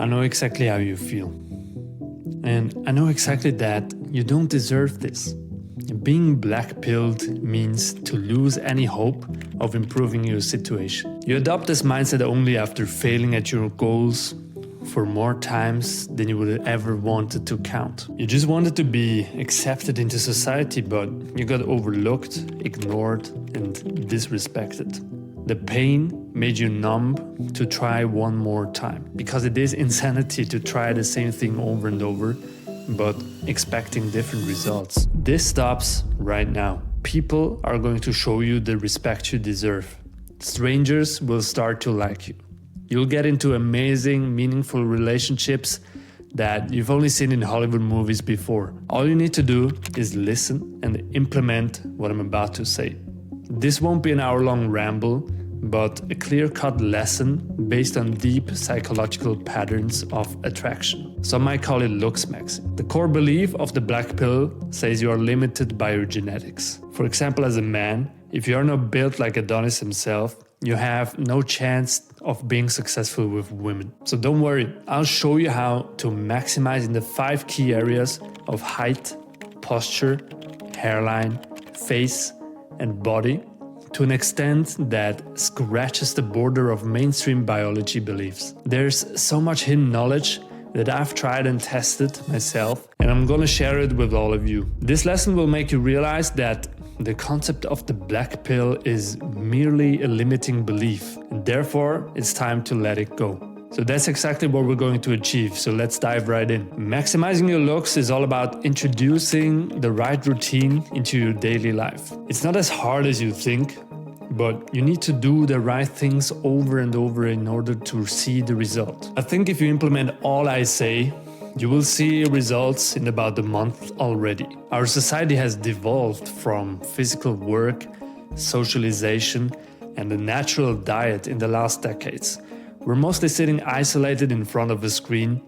know exactly how you feel. And I know exactly that you don't deserve this. Being black-pilled means to lose any hope of improving your situation. You adopt this mindset only after failing at your goals for more times than you would ever wanted to count. You just wanted to be accepted into society, but you got overlooked, ignored, and disrespected. The pain made you numb to try one more time, because it is insanity to try the same thing over and over, but expecting different results. This stops right now. People are going to show you the respect you deserve. Strangers will start to like you. You'll get into amazing, meaningful relationships that you've only seen in Hollywood movies before. All you need to do is listen and implement what I'm about to say. This won't be an hour-long ramble, but a clear-cut lesson based on deep psychological patterns of attraction. Some might call it looks maxing. The core belief of the black pill says you are limited by your genetics. For example, as a man, if you are not built like Adonis himself, you have no chance of being successful with women. So don't worry, I'll show you how to maximize in the 5 key areas of height, posture, hairline, face, and body to an extent that scratches the border of mainstream biology beliefs. There's so much hidden knowledge that I've tried and tested myself, and I'm gonna share it with all of you. This lesson will make you realize that the concept of the black pill is merely a limiting belief, and therefore it's time to let it go. So that's exactly what we're going to achieve, so let's dive right in. Maximizing your looks is all about introducing the right routine into your daily life. It's not as hard as you think, but you need to do the right things over and over in order to see the result. I think if you implement all I say, you will see results in about a month already. Our society has devolved from physical work, socialization, and a natural diet in the last decades. We're mostly sitting isolated in front of a screen,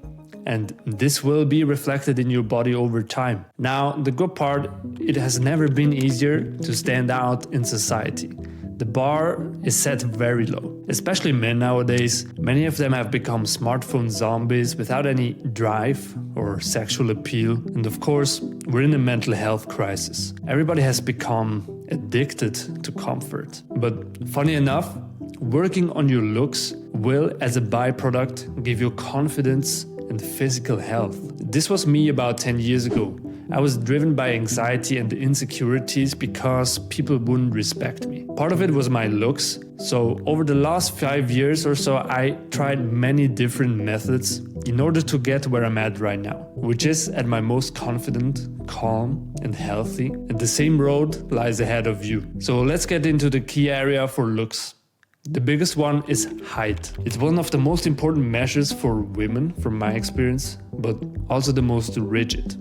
and this will be reflected in your body over time. Now, the good part, it has never been easier to stand out in society. The bar is set very low, especially men nowadays. Many of them have become smartphone zombies without any drive or sexual appeal. And of course, we're in a mental health crisis. Everybody has become addicted to comfort. But funny enough, working on your looks will, as a byproduct, give you confidence and physical health. This was me about 10 years ago. I was driven by anxiety and insecurities because people wouldn't respect me. Part of it was my looks. So over the last 5 years or so, I tried many different methods in order to get where I'm at right now, which is at my most confident, calm, and healthy. And the same road lies ahead of you. So let's get into the key area for looks. The biggest one is height. It's one of the most important measures for women, from my experience, but also the most rigid.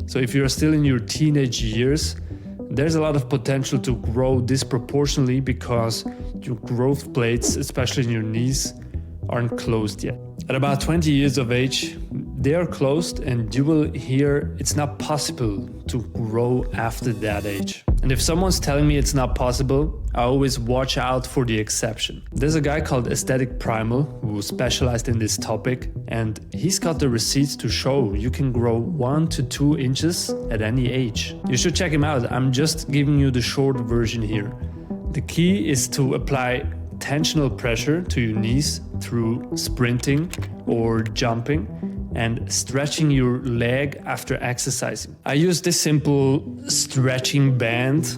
So if you're still in your teenage years, there's a lot of potential to grow disproportionately because your growth plates, especially in your knees, aren't closed yet. At about 20 years of age, they are closed, and you will hear it's not possible to grow after that age. And if someone's telling me it's not possible, I always watch out for the exception. There's a guy called Aesthetic Primal who specialized in this topic, and he's got the receipts to show you can grow 1 to 2 inches at any age. You should check him out. I'm just giving you the short version here. The key is to apply tensional pressure to your knees through sprinting or jumping and stretching your leg after exercising. I use this simple stretching band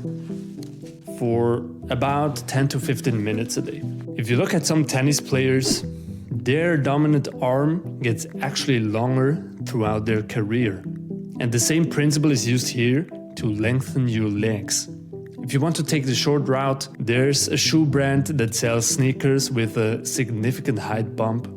for about 10 to 15 minutes a day. If you look at some tennis players, their dominant arm gets actually longer throughout their career. And the same principle is used here to lengthen your legs. If you want to take the short route, there's a shoe brand that sells sneakers with a significant height bump.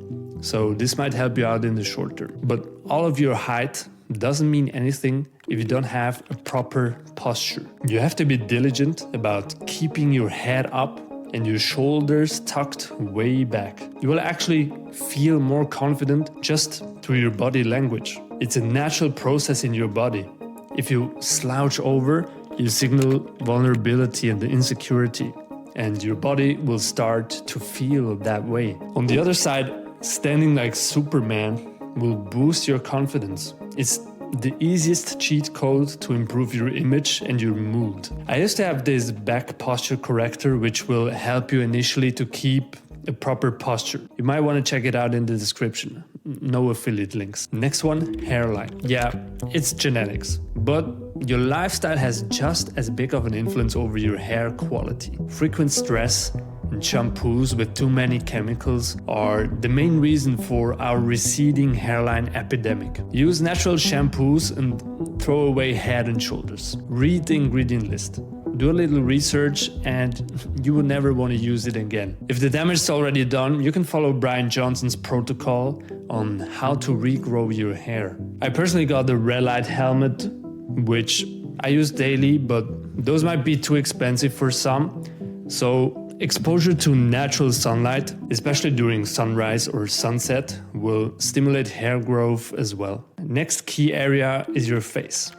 So this might help you out in the short term. But all of your height doesn't mean anything if you don't have a proper posture. You have to be diligent about keeping your head up and your shoulders tucked way back. You will actually feel more confident just through your body language. It's a natural process in your body. If you slouch over, you signal vulnerability and insecurity, and your body will start to feel that way. On the other side, standing like Superman will boost your confidence. It's the easiest cheat code to improve your image and your mood. I used to have this back posture corrector which will help you initially to keep a proper posture. You might want to check it out in the description. No affiliate links. Next one, hairline. Yeah, it's genetics, but your lifestyle has just as big of an influence over your hair quality. Frequent stress and shampoos with too many chemicals are the main reason for our receding hairline epidemic. Use natural shampoos and throw away Head and Shoulders. Read the ingredient list. Do a little research and you will never want to use it again. If the damage is already done, you can follow Brian Johnson's protocol on how to regrow your hair. I personally got the red light helmet, which I use daily, but those might be too expensive for some. So exposure to natural sunlight, especially during sunrise or sunset, will stimulate hair growth as well. Next key area is your face.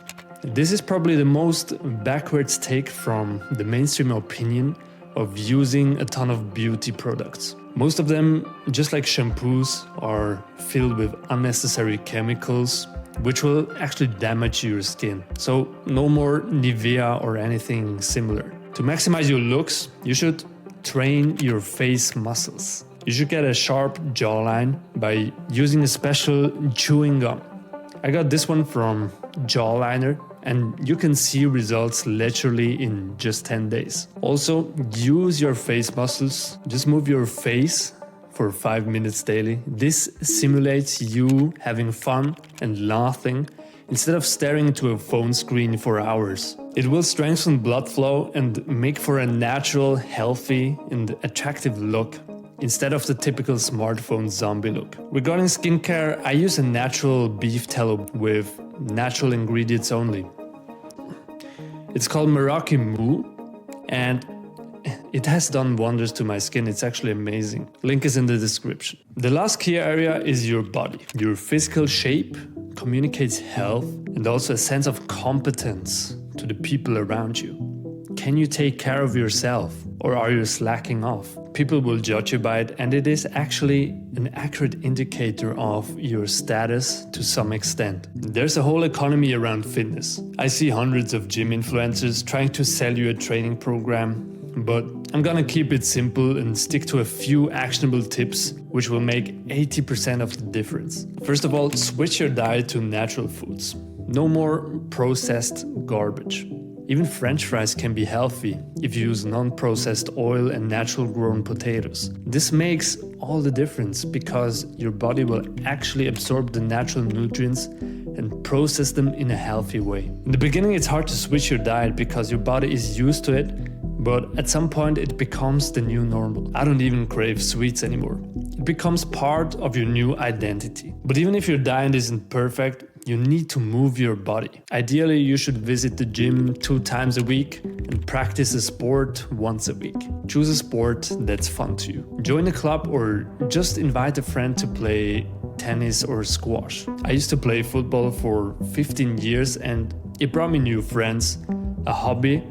This is probably the most backwards take from the mainstream opinion of using a ton of beauty products. Most of them, just like shampoos, are filled with unnecessary chemicals, which will actually damage your skin. So no more Nivea or anything similar. To maximize your looks, you should train your face muscles. You should get a sharp jawline by using a special chewing gum. I got this one from Jawliner, and you can see results literally in just 10 days. Also, use your face muscles. Just move your face for 5 minutes daily. This simulates you having fun and laughing instead of staring into a phone screen for hours. It will strengthen blood flow and make for a natural, healthy, and attractive look instead of the typical smartphone zombie look. Regarding skincare, I use a natural beef tallow with natural ingredients only. It's called Meraki Moo, and it has done wonders to my skin. It's actually amazing. Link is in the description. The last key area is your body. Your physical shape communicates health and also a sense of competence to the people around you. Can you take care of yourself, or are you slacking off? People will judge you by it, and it is actually an accurate indicator of your status to some extent. There's a whole economy around fitness. I see hundreds of gym influencers trying to sell you a training program, but I'm gonna keep it simple and stick to a few actionable tips which will make 80% of the difference. First of all, switch your diet to natural foods. No more processed garbage. Even French fries can be healthy if you use non-processed oil and natural grown potatoes. This makes all the difference because your body will actually absorb the natural nutrients and process them in a healthy way. In the beginning, it's hard to switch your diet because your body is used to it, but at some point it becomes the new normal. I don't even crave sweets anymore. It becomes part of your new identity. But even if your diet isn't perfect, you need to move your body. Ideally, you should visit the gym 2 times a week and practice a sport once a week. Choose a sport that's fun to you. Join a club or just invite a friend to play tennis or squash. I used to play football for 15 years and it brought me new friends, a hobby,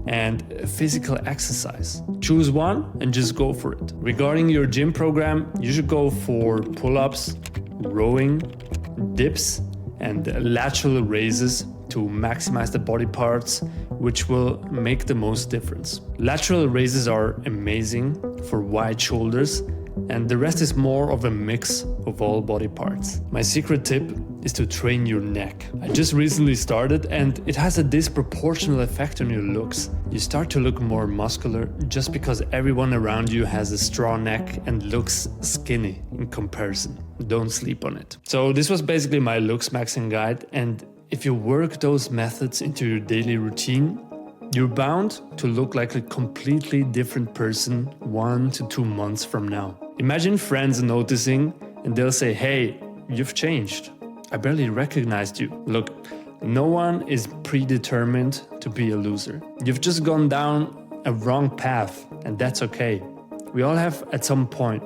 and physical exercise. Choose one and just go for it. Regarding your gym program, you should go for pull-ups, rowing, dips, and lateral raises to maximize the body parts, which will make the most difference. Lateral raises are amazing for wide shoulders, and the rest is more of a mix of all body parts. My secret tip is to train your neck. I just recently started and it has a disproportional effect on your looks. You start to look more muscular just because everyone around you has a strong neck and looks skinny in comparison. Don't sleep on it. So this was basically my looks maxing guide, and if you work those methods into your daily routine, you're bound to look like a completely different person 1 to 2 months from now. Imagine friends noticing and they'll say, "Hey, you've changed. I barely recognized you." Look, no one is predetermined to be a loser. You've just gone down a wrong path, and that's okay. We all have at some point.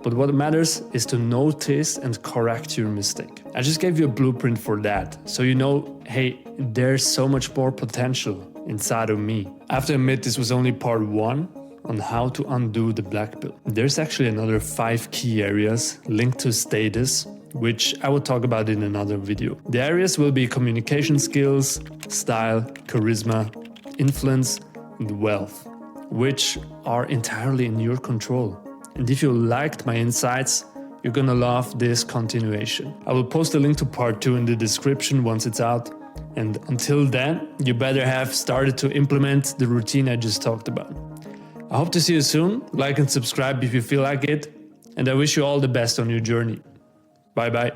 But what matters is to notice and correct your mistake. I just gave you a blueprint for that, so you know, hey, there's so much more potential inside of me. I have to admit, this was only part 1 on how to undo the black pill. There's actually another 5 key areas linked to status, which I will talk about in another video. The areas will be communication skills, style, charisma, influence, and wealth, which are entirely in your control. And if you liked my insights, you're gonna love this continuation. I will post a link to part 2 in the description once it's out. And until then, you better have started to implement the routine I just talked about. I hope to see you soon. Like and subscribe if you feel like it. And I wish you all the best on your journey. Bye bye.